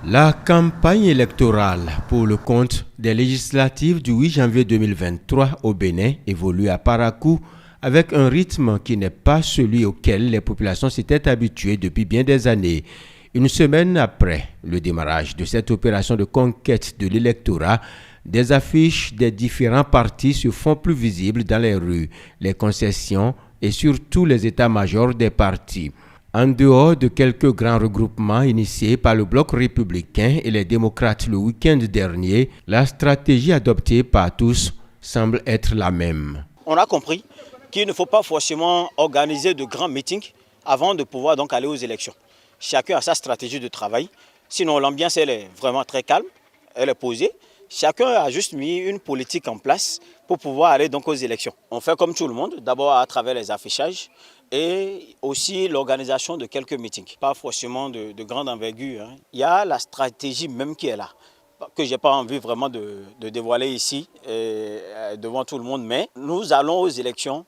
La campagne électorale pour le compte des législatives du 8 janvier 2023 au Bénin évolue à Parakou avec un rythme qui n'est pas celui auquel les populations s'étaient habituées depuis bien des années. Une semaine après le démarrage de cette opération de conquête de l'électorat, des affiches des différents partis se font plus visibles dans les rues, les concessions et surtout les états-majors des partis. En dehors de quelques grands regroupements initiés par le bloc républicain et les démocrates le week-end dernier, la stratégie adoptée par tous semble être la même. On a compris qu'il ne faut pas forcément organiser de grands meetings avant de pouvoir donc aller aux élections. Chacun a sa stratégie de travail, sinon l'ambiance elle est vraiment très calme, elle est posée. Chacun a juste mis une politique en place pour pouvoir aller donc aux élections. On fait comme tout le monde, d'abord à travers les affichages et aussi l'organisation de quelques meetings. Pas forcément de grande envergure. Il y a la stratégie même qui est là, que je n'ai pas envie vraiment de dévoiler ici devant tout le monde. Mais nous allons aux élections,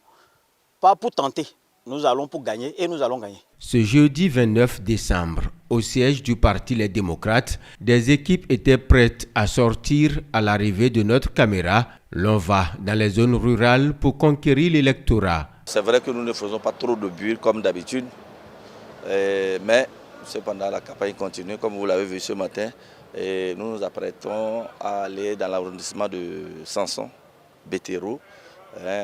pas pour tenter, nous allons pour gagner et nous allons gagner. Ce jeudi 29 décembre, au siège du Parti Les Démocrates, des équipes étaient prêtes à sortir à l'arrivée de notre caméra. L'on va dans les zones rurales pour conquérir l'électorat. C'est vrai que nous ne faisons pas trop de bulles comme d'habitude, mais cependant la campagne continue, comme vous l'avez vu ce matin. Et nous nous apprêtons à aller dans l'arrondissement de Samson, Béthéro,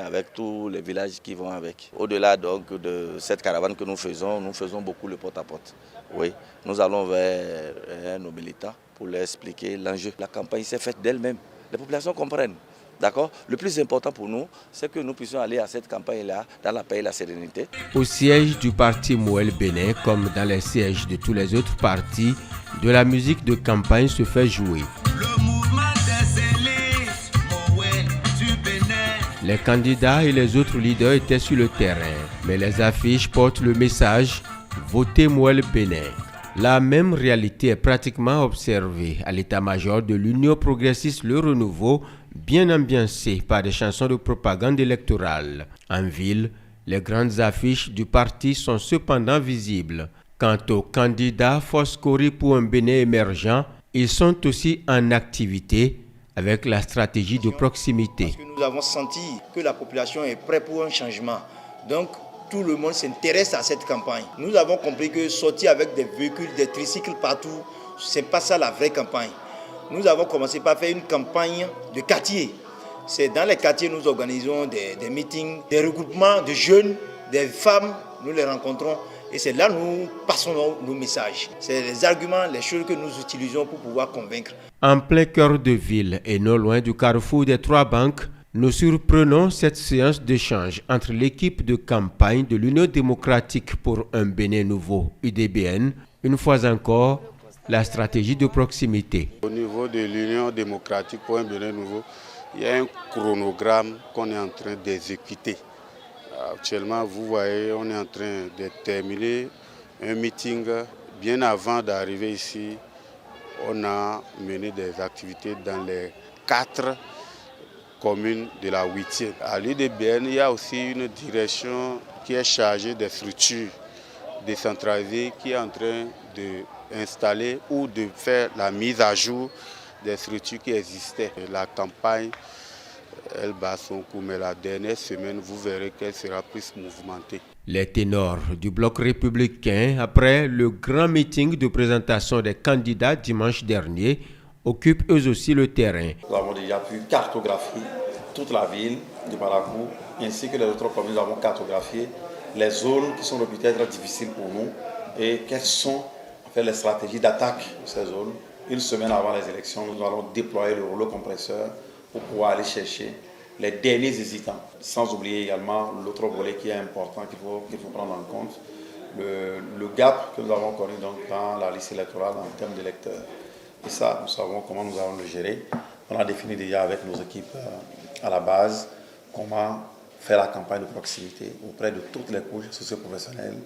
avec tous les villages qui vont avec. Au-delà donc de cette caravane que nous faisons beaucoup le porte-à-porte. Oui, nous allons vers nos militants pour leur expliquer l'enjeu. La campagne s'est faite d'elle-même. Les populations comprennent. D'accord. Le plus important pour nous, c'est que nous puissions aller à cette campagne-là dans la paix et la sérénité. Au siège du parti Mouel Bénin, comme dans les sièges de tous les autres partis, de la musique de campagne se fait jouer. Les candidats et les autres leaders étaient sur le terrain, mais les affiches portent le message « Votez Mouel Bénin ». La même réalité est pratiquement observée à l'état-major de l'Union progressiste Le Renouveau, bien ambiancé par des chansons de propagande électorale. En ville, les grandes affiches du parti sont cependant visibles. Quant aux candidats Foscori pour un Bénin émergent, ils sont aussi en activité avec la stratégie de proximité. Parce que nous avons senti que la population est prête pour un changement. Donc, tout le monde s'intéresse à cette campagne. Nous avons compris que sortir avec des véhicules, des tricycles partout, ce n'est pas ça la vraie campagne. Nous avons commencé par faire une campagne de quartier. C'est dans les quartiers nous organisons des meetings, des regroupements de jeunes, des femmes, nous les rencontrons. Et c'est là que nous passons nos messages. C'est les arguments, les choses que nous utilisons pour pouvoir convaincre. En plein cœur de ville et non loin du carrefour des trois banques, nous surprenons cette séance d'échange entre l'équipe de campagne de l'Union démocratique pour un Bénin nouveau, UDBN, une fois encore, la stratégie de proximité. Au niveau de l'Union démocratique pour un Bénin nouveau, il y a un chronogramme qu'on est en train d'exécuter. Actuellement, vous voyez, on est en train de terminer un meeting. Bien avant d'arriver ici, on a mené des activités dans les 4 communes de la 8e. À l'UDBN, il y a aussi une direction qui est chargée des structures décentralisées qui est en train d'installer ou de faire la mise à jour des structures qui existaient. La campagne, elle bat son coup, mais la dernière semaine, vous verrez qu'elle sera plus mouvementée. Les ténors du bloc républicain, après le grand meeting de présentation des candidats dimanche dernier, occupent eux aussi le terrain. Nous avons déjà pu cartographier toute la ville de Parakou, ainsi que les autres communes. Nous avons cartographié les zones qui sont peut-être difficiles pour nous et quelles sont les stratégies d'attaque de ces zones. Une semaine avant les élections, nous allons déployer le rouleau compresseur pour pouvoir aller chercher les derniers hésitants. Sans oublier également l'autre volet qui est important qu'il faut prendre en compte, le gap que nous avons connu donc dans la liste électorale en termes d'électeurs. Et ça, nous savons comment nous allons le gérer. On a défini déjà avec nos équipes à la base comment faire la campagne de proximité auprès de toutes les couches socio-professionnelles,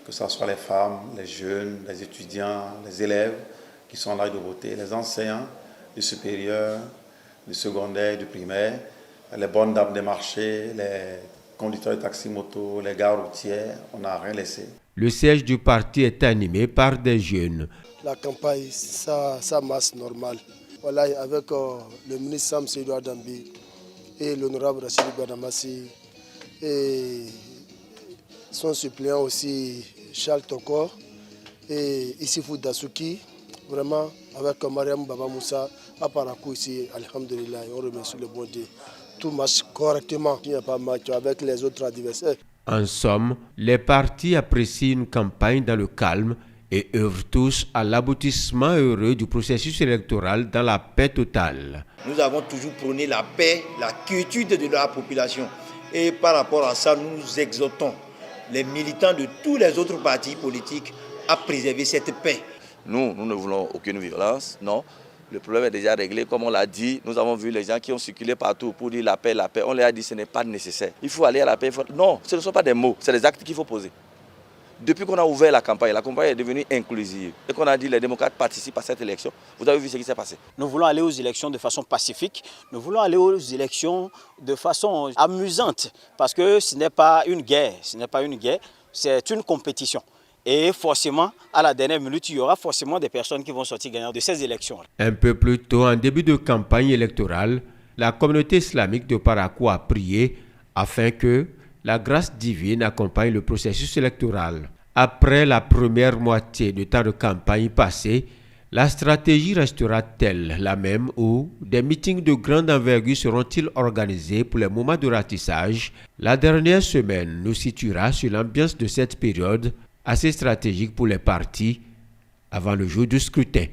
que ce soit les femmes, les jeunes, les étudiants, les élèves qui sont là de voter, les enseignants du supérieur, du secondaire, du primaire, les bonnes dames des marchés, les conducteurs de taxi-moto, les gares routières, on n'a rien laissé. Le siège du parti est animé par des jeunes. La campagne, ça marche normal. Voilà, avec le ministre Sam Seydou Adambi et l'honorable Rachid Badamassi et son suppléant aussi Charles Tokor et Issifou Dasuki, vraiment avec Mariam Baba Moussa à Parakou ici, alhamdulillah, on remercie le bon Dieu. Tout marche correctement, il n'y a pas de match avec les autres adversaires. En somme, les partis apprécient une campagne dans le calme et œuvrent tous à l'aboutissement heureux du processus électoral dans la paix totale. Nous avons toujours prôné la paix, la quiétude de la population. Et par rapport à ça, nous exhortons les militants de tous les autres partis politiques à préserver cette paix. Nous ne voulons aucune violence, non. Le problème est déjà réglé, comme on l'a dit. Nous avons vu les gens qui ont circulé partout pour dire la paix, la paix. On leur a dit que ce n'est pas nécessaire. Il faut aller à la paix. Non, ce ne sont pas des mots, c'est des actes qu'il faut poser. Depuis qu'on a ouvert la campagne est devenue inclusive et qu'on a dit que les démocrates participent à cette élection, vous avez vu ce qui s'est passé. Nous voulons aller aux élections de façon pacifique, nous voulons aller aux élections de façon amusante parce que ce n'est pas une guerre, c'est une compétition. Et forcément, à la dernière minute, il y aura forcément des personnes qui vont sortir gagnantes de ces élections. Un peu plus tôt, en début de campagne électorale, la communauté islamique de Parakou a prié afin que la grâce divine accompagne le processus électoral. Après la première moitié du temps de campagne passé, la stratégie restera-t-elle la même ou des meetings de grande envergure seront-ils organisés pour les moments de ratissage? La dernière semaine nous situera sur l'ambiance de cette période assez stratégique pour les partis avant le jour du scrutin.